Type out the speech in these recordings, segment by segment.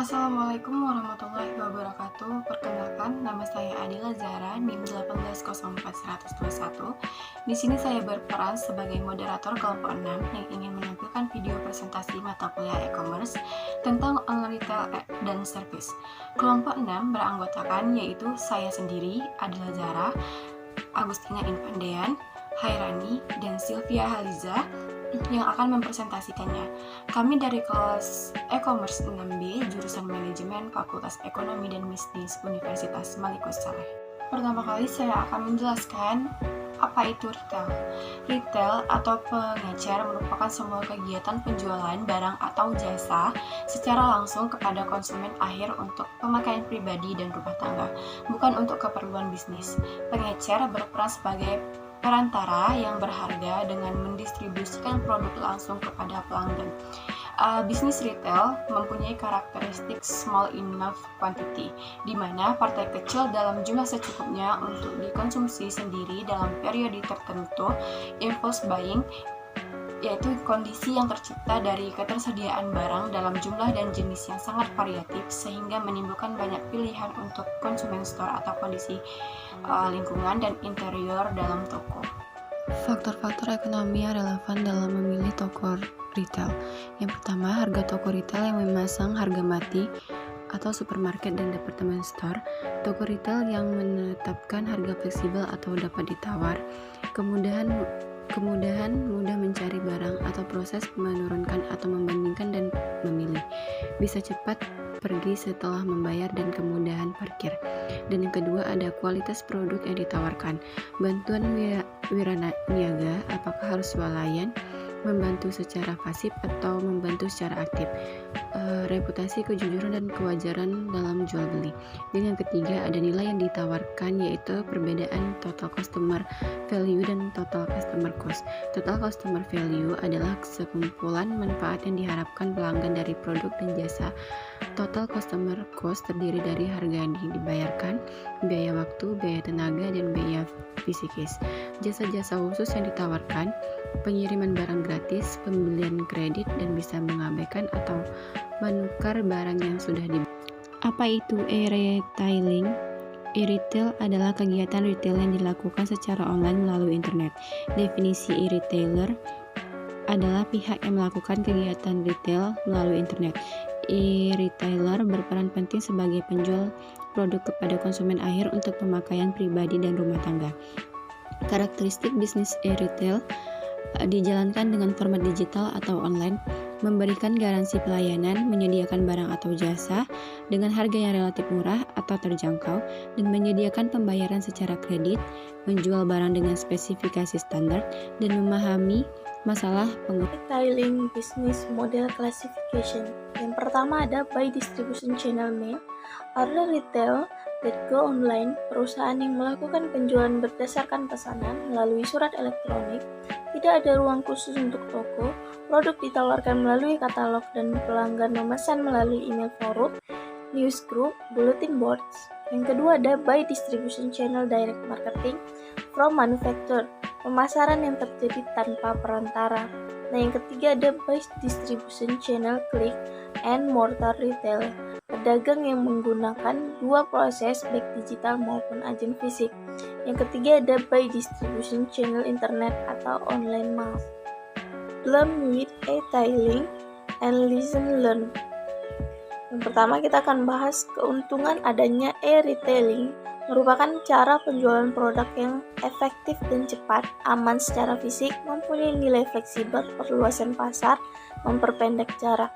Assalamualaikum warahmatullahi wabarakatuh. Perkenalkan, nama saya Adila Zara, NIM 1804121. Di sini saya berperan sebagai moderator kelompok 6 yang ingin menampilkan video presentasi mata kuliah e-commerce tentang online retail dan service. Kelompok 6 beranggotakan yaitu saya sendiri, Adila Zara, Agustina Infandean, Hairani, dan Sylvia Haliza yang akan mempresentasikannya. Kami dari kelas e-commerce 6B, jurusan manajemen Fakultas Ekonomi dan Bisnis Universitas Malikus Saleh. Pertama kali saya akan menjelaskan apa itu retail. Retail atau pengecer merupakan semua kegiatan penjualan barang atau jasa secara langsung kepada konsumen akhir untuk pemakaian pribadi dan rumah tangga, bukan untuk keperluan bisnis. Pengecer berperan sebagai perantara yang berharga dengan mendistribusikan produk langsung kepada pelanggan. Bisnis retail mempunyai karakteristik small enough quantity, di mana partai kecil dalam jumlah secukupnya untuk dikonsumsi sendiri dalam periode tertentu. Impulse buying yaitu kondisi yang tercipta dari ketersediaan barang dalam jumlah dan jenis yang sangat variatif sehingga menimbulkan banyak pilihan untuk konsumen store atau kondisi lingkungan dan interior dalam toko. Faktor-faktor ekonomi yang relevan dalam memilih toko retail. Yang pertama, harga toko retail yang memasang harga mati atau supermarket dan department store. Toko retail yang menetapkan harga fleksibel atau dapat ditawar. Kemudahan mudah mencari barang atau proses menurunkan atau membandingkan dan memilih. Bisa cepat pergi setelah membayar dan kemudahan parkir. Dan yang kedua ada kualitas produk yang ditawarkan. Bantuan wiraniaga, apakah harus swalayan, membantu secara pasif atau membantu secara aktif. Reputasi, kejujuran, dan kewajaran dalam jual beli. Dan yang ketiga ada nilai yang ditawarkan, yaitu perbedaan total customer value dan total customer cost. Total customer value adalah sekumpulan manfaat yang diharapkan pelanggan dari produk dan jasa. Total customer cost terdiri dari harga yang dibayarkan, biaya waktu, biaya tenaga, dan biaya fisikis. Jasa-jasa khusus yang ditawarkan, pengiriman barang gratis, pembelian kredit, dan bisa mengabaikan atau menukar barang yang sudah dibeli. Apa itu e-retailing? E-retail adalah kegiatan retail yang dilakukan secara online melalui internet. Definisi e-retailer adalah pihak yang melakukan kegiatan retail melalui internet. E-retailer berperan penting sebagai penjual produk kepada konsumen akhir untuk pemakaian pribadi dan rumah tangga. Karakteristik bisnis e-retail dijalankan dengan format digital atau online, memberikan garansi pelayanan, menyediakan barang atau jasa dengan harga yang relatif murah atau terjangkau, dan menyediakan pembayaran secara kredit, menjual barang dengan spesifikasi standar, dan memahami masalah penggunaan. Retailing Business Model Classification. Yang pertama ada by distribution channel mail. Order retail that go online, perusahaan yang melakukan penjualan berdasarkan pesanan melalui surat elektronik. Tidak ada ruang khusus untuk toko. Produk ditawarkan melalui katalog dan pelanggan memesan melalui email forum, news group, bulletin boards. Yang kedua ada by distribution channel direct marketing from manufacturer, pemasaran yang terjadi tanpa perantara. Nah, yang ketiga ada by distribution channel click and mortar retail, pedagang yang menggunakan dua proses baik digital maupun agen fisik. Yang ketiga ada by distribution channel internet atau online mall. Learn with e-tailing and listen learn. Yang pertama kita akan bahas keuntungan adanya e-retailing. Merupakan cara penjualan produk yang efektif dan cepat, aman secara fisik, mempunyai nilai fleksibel, perluasan pasar, memperpendek jarak.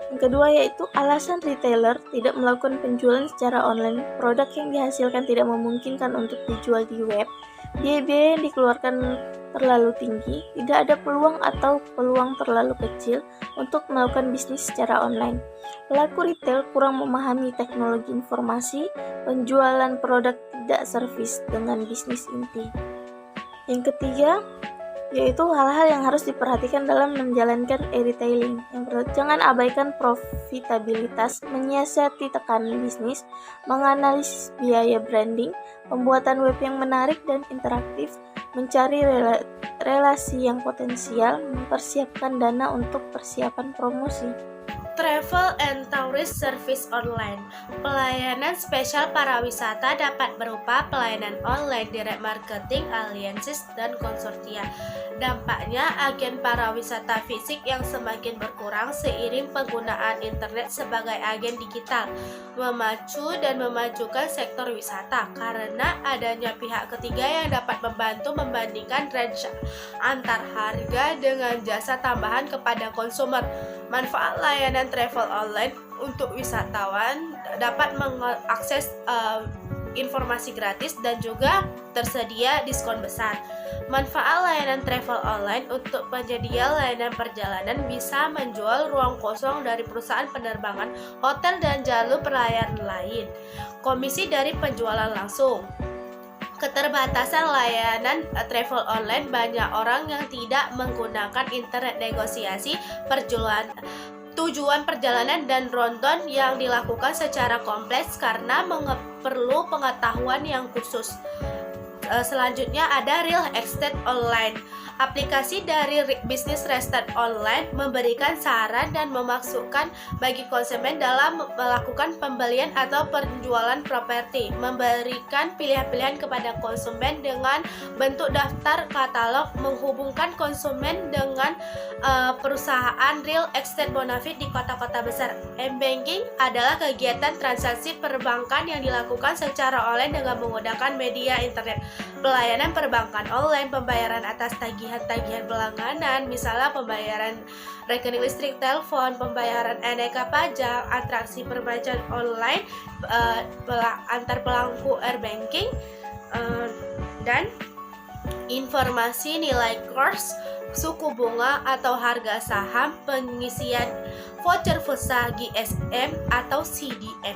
Yang kedua yaitu alasan retailer tidak melakukan penjualan secara online. Produk yang dihasilkan tidak memungkinkan untuk dijual di web. Biaya yang dikeluarkan terlalu tinggi, tidak ada peluang atau peluang terlalu kecil untuk melakukan bisnis secara online. Pelaku retail kurang memahami teknologi informasi, penjualan produk tidak servis dengan bisnis inti. Yang ketiga, yaitu hal-hal yang harus diperhatikan dalam menjalankan e-retailing. Yang pertama, jangan abaikan profitabilitas, menyiasati tekanan bisnis, menganalisis biaya branding, pembuatan web yang menarik dan interaktif, mencari relasi yang potensial, mempersiapkan dana untuk persiapan promosi. Travel and Tourist Service Online. Pelayanan spesial para wisata dapat berupa pelayanan online, direct marketing, alliances, dan konsorsia. Dampaknya, agen para wisata fisik yang semakin berkurang seiring penggunaan internet sebagai agen digital, memacu dan memajukan sektor wisata karena adanya pihak ketiga yang dapat membantu membandingkan range antar harga dengan jasa tambahan kepada konsumer. Manfaat layanan travel online untuk wisatawan dapat mengakses informasi gratis dan juga tersedia diskon besar. Manfaat layanan travel online untuk penyedia layanan perjalanan bisa menjual ruang kosong dari perusahaan penerbangan, hotel, dan jalur pelayaran lain. Komisi dari penjualan langsung. Keterbatasan layanan travel online, banyak orang yang tidak menggunakan internet negosiasi tujuan perjalanan dan rundown yang dilakukan secara kompleks karena perlu pengetahuan yang khusus. Selanjutnya ada Real Estate Online. Aplikasi dari bisnis research online memberikan saran dan memasukkan bagi konsumen dalam melakukan pembelian atau penjualan properti, memberikan pilihan-pilihan kepada konsumen dengan bentuk daftar katalog, menghubungkan konsumen dengan perusahaan real estate bonafide di kota-kota besar. M-banking adalah kegiatan transaksi perbankan yang dilakukan secara online dengan menggunakan media internet. Pelayanan perbankan online, pembayaran atas tagihan-tagihan berlangganan, misalnya pembayaran rekening listrik, telepon, pembayaran aneka pajak, atraksi perpajakan online antar pelaku e-banking, dan informasi nilai kurs, suku bunga atau harga saham, pengisian voucher pulsa GSM atau CDM.